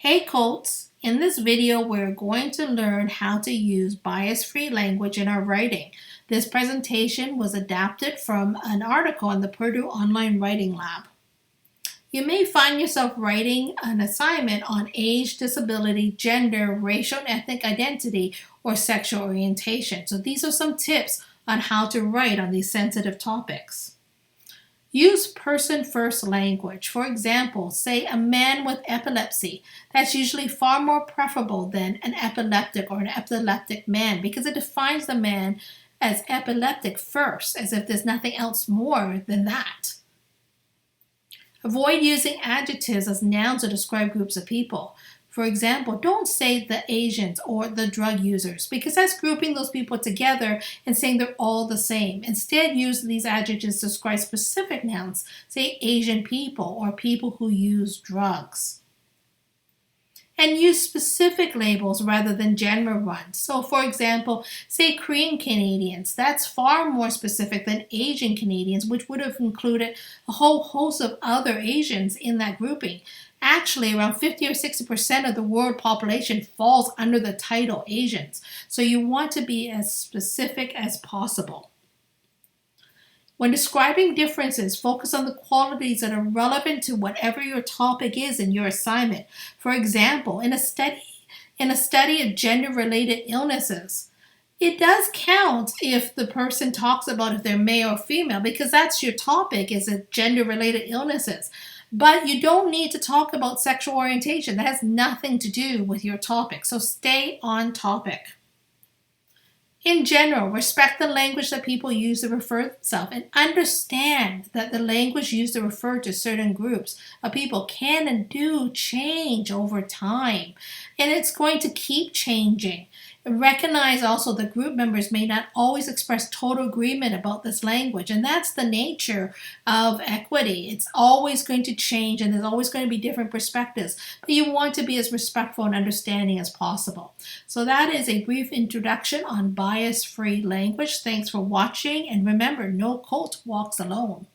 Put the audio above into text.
Hey Colts! In this video, we're going to learn how to use bias-free language in our writing. This presentation was adapted from an article on the Purdue Online Writing Lab. You may find yourself writing an assignment on age, disability, gender, racial and ethnic identity, or sexual orientation. So these are some tips on how to write on these sensitive topics. Use person-first language. For example, say a man with epilepsy. That's usually far more preferable than an epileptic or an epileptic man because it defines the man as epileptic first, as if there's nothing else more than that. Avoid using adjectives as nouns to describe groups of people. For example, don't say the Asians or the drug users because that's grouping those people together and saying they're all the same. Instead, use these adjectives to describe specific nouns, say Asian people or people who use drugs. And use specific labels rather than general ones. So for example, say Korean Canadians. That's far more specific than Asian Canadians, which would have included a whole host of other Asians in that grouping. Actually, around 50 or 60% of the world population falls under the title Asians. So you want to be as specific as possible. When describing differences, focus on the qualities that are relevant to whatever your topic is in your assignment. For example, in a study of gender-related illnesses, it does count if the person talks about if they're male or female because that's your topic is gender-related illnesses. But you don't need to talk about sexual orientation. That has nothing to do with your topic. So stay on topic. In general, respect the language that people use to refer to themselves and understand that the language used to refer to certain groups of people can and do change over time. And it's going to keep changing. Recognize also that group members may not always express total agreement about this language, and that's the nature of equity. It's always going to change, and there's always going to be different perspectives, but you want to be as respectful and understanding as possible. So that is a brief introduction on bias-free language. Thanks for watching, and remember, no Colt walks alone.